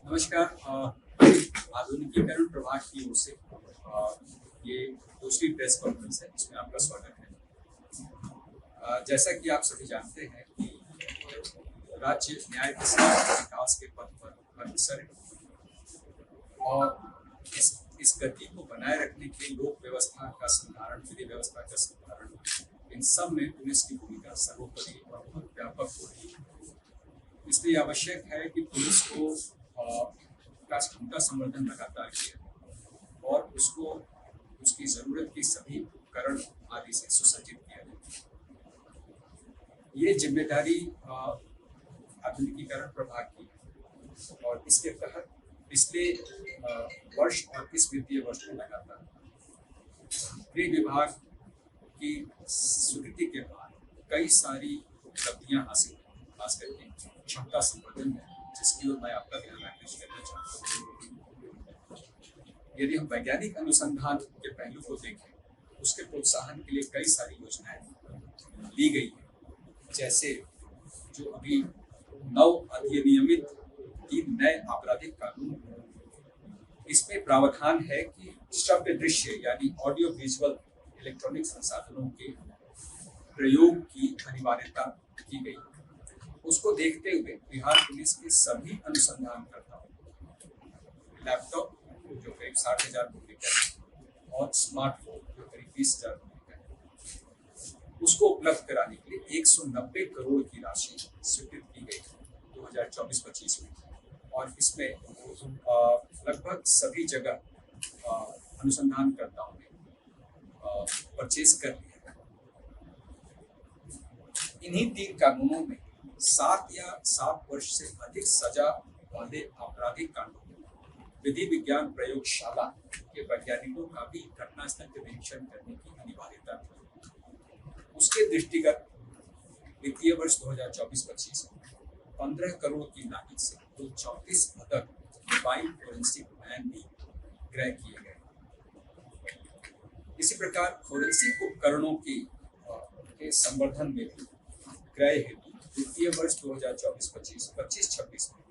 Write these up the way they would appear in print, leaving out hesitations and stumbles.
नमस्कार। आधुनिकीकरण प्रभाग की ओर से ये दूसरी प्रेस कॉन्फ्रेंस है जिसमें आपका स्वागत है। जैसा कि आप सभी जानते हैं कि राज्य न्याय के साथ विकास के पथ पर अग्रसर है और इस गति को बनाए रखने के लिए लोक व्यवस्था का संधारण, विधि व्यवस्था का संधारण, इन सब में पुलिस की भूमिका सर्वोपरि और बहुत व्यापक हो रही है। इसलिए आवश्यक है कि पुलिस को का क्षमता संवर्धन लगातार किया और उसको उसकी जरूरत की सभी उपकरण आदि से सुसज्जित किया जाए। ये जिम्मेदारी आधुनिकीकरण प्रभाग की है और इसके तहत पिछले वर्ष और इस वित्तीय वर्ष में लगातार गृह विभाग की स्वीकृति के बाद कई सारी उपलब्धियां हासिल हुई, खास करके क्षमता संवर्धन में, जिसकी ओर मैं आपका ध्यान आकर्षित करना चाहता हूँ। यदि हम वैज्ञानिक अनुसंधान के पहलू को देखें, उसके प्रोत्साहन के लिए कई सारी योजनाएं ली गई हैं। जैसे जो अभी नव अधिनियमित 3 नए आपराधिक कानून, इसमें प्रावधान है कि श्रव्य दृश्य यानी ऑडियो विजुअल इलेक्ट्रॉनिक संसाधनों के प्रयोग की अनिवार्यता की गई। उसको देखते हुए बिहार पुलिस के सभी अनुसंधानकर्ताओं लैपटॉप जो करीब 60,000 मूल्य का है और स्मार्टफोन जो करीब 20,000 मूल्य का है, उसको उपलब्ध कराने के लिए 190 करोड़ की राशि स्वीकृत की गई 2024-25 में। और इसमें लगभग सभी जगह अनुसंधानकर्ताओं ने परचेज कर लिया। इन्हीं 3 कानूनों में 7 या 7 वर्ष से अधिक सजा वाले आपराधिक कांडों में विधि विज्ञान प्रयोगशाला के वैज्ञानिकों का भी घटनास्थल के निरीक्षण करने की अनिवार्यता थी। उसके दृष्टिगत वित्तीय वर्ष 2024-25 में 15 करोड़ की लागत से 34 पदक मोबाइल फोरेंसिक वैन भी क्रय किए गए। इसी प्रकार फोरेंसिक उपकरणों के संवर्धन में भी क्रय हेतु वित्तीय वर्ष 2024-25 में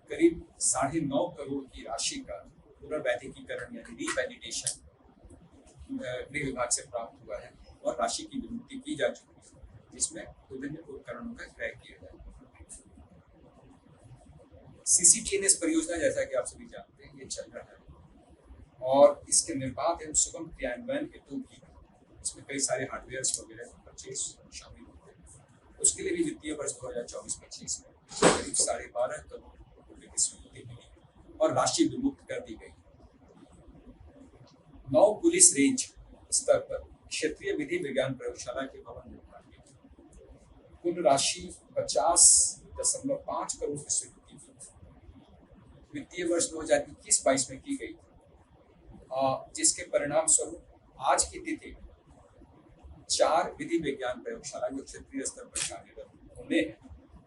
करीब 9.5 करोड़ की राशि का पुनर्वैधिकीकरण यानी रिवैलिडेशन गृह विभाग से प्राप्त हुआ है और राशि की विमुक्ति की जा चुकी है, जिसमें विभिन्न उपकरणों का क्रय किया जाए। CCTNS परियोजना, जैसा कि आप सभी जानते हैं, ये चल रहा है और इसके निर्बाध एवं सुगम क्रियान्वयन हेतु भी इसमें कई सारे हार्डवेयर वगैरह परचेज शामिल होते हैं। उसके लिए भी वित्तीय वर्ष 2024-25 में करीब 12.5 करोड़ रुपए की स्वीकृति मिली और राशि विमुक्त कर दी गई। 9 पुलिस रेंज स्तर पर क्षेत्रीय विधि विज्ञान प्रयोगशाला के भवन निर्माण की कुल राशि 50.5 करोड़ की स्वीकृति वित्तीय वर्ष 2021-22 में की गई, जिसके परिणाम स्वरूप आज की तिथि 4 विधि विज्ञान प्रयोगशाला जो क्षेत्रीय स्तर पर कार्यरत होने हैं,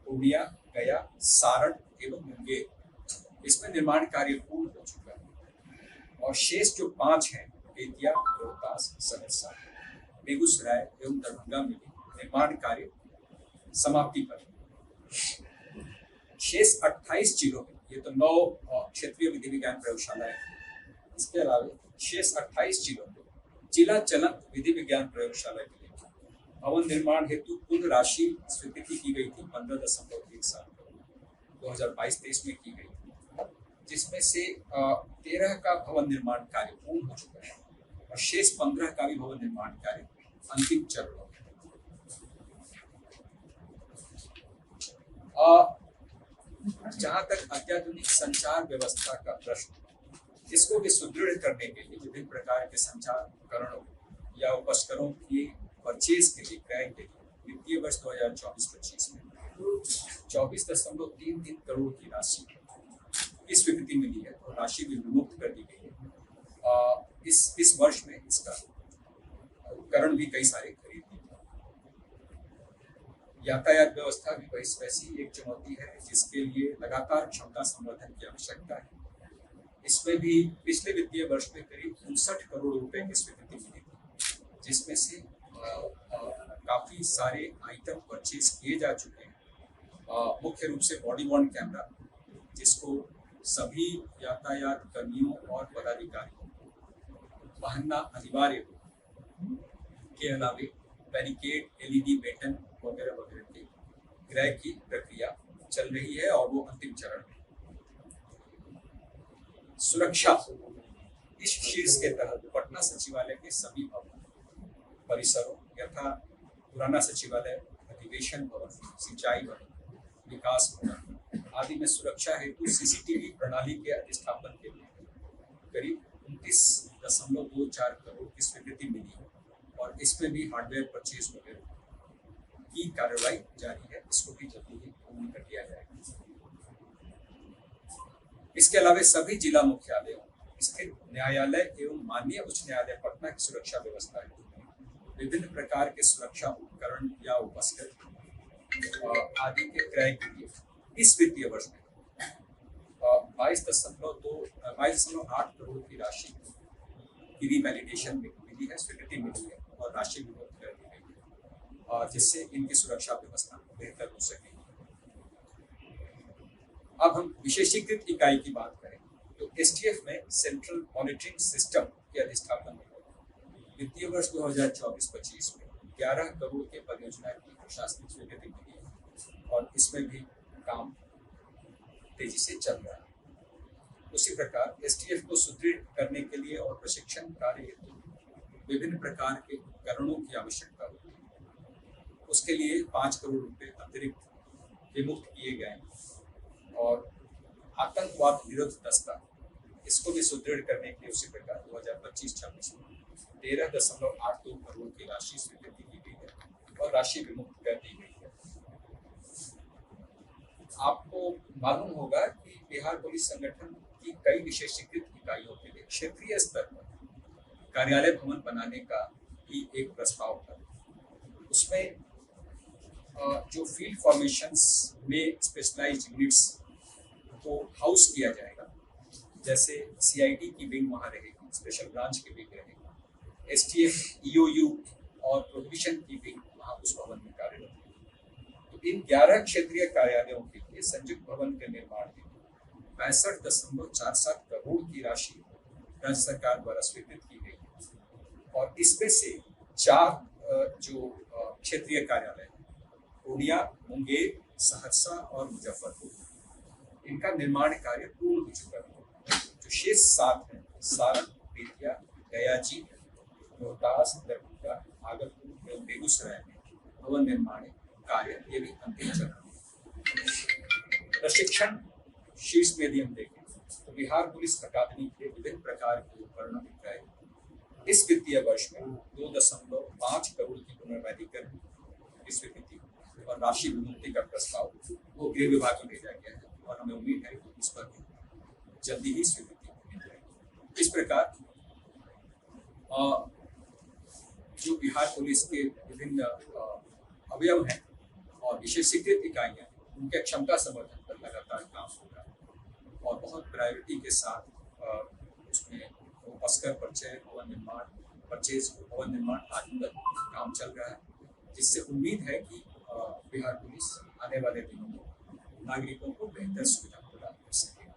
पूर्णिया, गया, सारण एवं मुंगेर, इसमें निर्माण कार्य पूर्ण हो चुका है और शेष जो 5 हैं, बेतिया, रोहतास, सहरसा, बेगूसराय एवं दरभंगा में भी निर्माण कार्य समाप्ति पर। शेष 28 जिलों में, ये तो 9 क्षेत्रीय विधि विज्ञान प्रयोगशाला है, इसके अलावा शेष 28 जिलों में जिला चलंत विधि विज्ञान प्रयोगशाला के लिए भवन निर्माण हेतु कुल राशि स्वीकृति की गई थी 15.17 करोड़ 2022-23 में की गई, जिसमें से 13 का भवन निर्माण कार्य पूर्ण हो चुका है और शेष 15 का भी भवन निर्माण कार्य अंतिम चरणों में। जहां तक अत्याधुनिक संचार व्यवस्था का प्रश्न, इसको भी सुदृढ़ करने के लिए विभिन्न प्रकार के संचार उपकरणों या उपकरणों की परचेज के लिए, क्रय के लिए वित्तीय वर्ष 2024-25 में 24.33 करोड़ की राशि की स्वीकृति मिली है और राशि भी विमुक्त कर दी गई है। इस वर्ष में इसका उपकरण भी कई सारे खरीद लिए। यातायात व्यवस्था भी वैसी एक चुनौती है जिसके लिए लगातार क्षमता संवर्धन की आवश्यकता है। इसमें भी पिछले वित्तीय वर्ष में करीब 59 करोड़ रुपए की स्वीकृति मिली थी, जिसमें से काफी सारे आइटम परचेज किए जा चुके हैं। मुख्य रूप से बॉडी वॉर्न कैमरा, जिसको सभी यातायात कर्मियों और पदाधिकारियों को पहनना अनिवार्य हो। के अलावे बैरिकेड, एलईडी बैटन वगैरह वगैरह के क्रय की प्रक्रिया चल रही है और वो अंतिम चरण में। सुरक्षा, इस शीर्ष के तहत पटना सचिवालय के सभी भवन, परिसरों यथा पुराना सचिवालय, अधिवेशन भवन, सिंचाई भवन, विकास भवन आदि में सुरक्षा हेतु सीसीटीवी प्रणाली के अधिष्ठापन के लिए करीब 29.24 करोड़ की स्वीकृति मिली है और इसमें भी हार्डवेयर परचेज वगैरह की कार्रवाई जारी है। इसको भी जल्दी ही पूर्ण कर दिया जाएगा। इसके अलावा सभी जिला मुख्यालयों स्थित न्यायालय एवं माननीय उच्च न्यायालय पटना की सुरक्षा व्यवस्था है। विभिन्न प्रकार के सुरक्षा उपकरण या उपस्कर आदि के क्रय के लिए इस वित्तीय वर्ष में 22.8 करोड़ की राशि की रिवैलिडेशन मिली है, स्वीकृति मिली है और राशि भी मुक्त कर दी गई है और जिससे इनकी सुरक्षा व्यवस्था बेहतर हो सके। अब हम विशेषीकृत इकाई की बात करें तो एसटीएफ में सेंट्रल मॉनिटरिंग सिस्टम के अधिष्ठापन में वित्तीय वर्ष 2024-25 में 11 करोड़ के परियोजना की प्रशासनिक स्वीकृति मिली है और इसमें भी काम तेजी से चल रहा है। उसी प्रकार एसटीएफ को सुदृढ़ करने के लिए और प्रशिक्षण कार्य हेतु विभिन्न प्रकार के उपकरणों की आवश्यकता होती है। उसके लिए 5 करोड़ रुपए अतिरिक्त विमुक्त किए गए और आतंकवाद विरोध दस्ता इसको भी सुदृढ़ करने के लिए उसी प्रकार 2025-26 में 13.82 करोड़ की राशि स्वीकृति की गई है और राशि विमुक्त कर दी गई है। आपको मालूम होगा कि बिहार पुलिस संगठन की कई विशेषीकृत इकाइयों के लिए क्षेत्रीय स्तर पर कार्यालय भवन बनाने का भी एक प्रस्ताव था। उसमें जो फील्ड फॉर्मेशंस में स्पेशलाइज्ड यूनिट्स को हाउस किया जाएगा, जैसे सीआईडी की विंग वहाँ रहेगी, स्पेशल ब्रांच की विंग रहेगी, एसटीएफ, ईओयू और प्रोहिबिशन की विंग वहाँ उस भवन में कार्यरत है। तो इन 11 क्षेत्रीय कार्यालयों के लिए संयुक्त भवन के निर्माण में 62.47 करोड़ की राशि राज्य सरकार द्वारा स्वीकृत की गई है और इसमें से 4 जो क्षेत्रीय कार्यालय हैं, पूर्णिया, मुंगेर, सहरसा और मुजफ्फरपुर, इनका निर्माण कार्य पूर्ण हो चुका है। जो शेष 7 हैं, सारण, बेतिया, गयाजी, रोहतास, दरभंगा, भागलपुर एवं बेगूसराय में भवन निर्माण कार्य ये भी अंतिम चरण में। प्रशिक्षण शीर्ष में यदि हम देखें तो बिहार पुलिस अकादमी के विभिन्न प्रकार के उपकरणों की क्रय इस वित्तीय वर्ष में 2.5 करोड़ की पुनर्वैधीकरण की स्वीकृति और राशि विमुक्ति का प्रस्ताव वो गृह विभाग में भेजा गया है और हमें उम्मीद है कि इस पर जल्दी ही स्वीकृति मिल जाएगी। इस प्रकार जो बिहार पुलिस के विभिन्न अवयव हैं और विशेषीकृत इकाइयां, उनके क्षमता संवर्धन पर लगातार काम हो रहा है और बहुत प्रायोरिटी के साथ उसमें उपस्कर परिचय, भवन निर्माण, परचेज, भवन निर्माण आदि पर काम चल रहा है, जिससे उम्मीद है कि बिहार पुलिस आने वाले दिनों में नागरिकों को बेहतर सुविधा प्रदान कर सकेगी।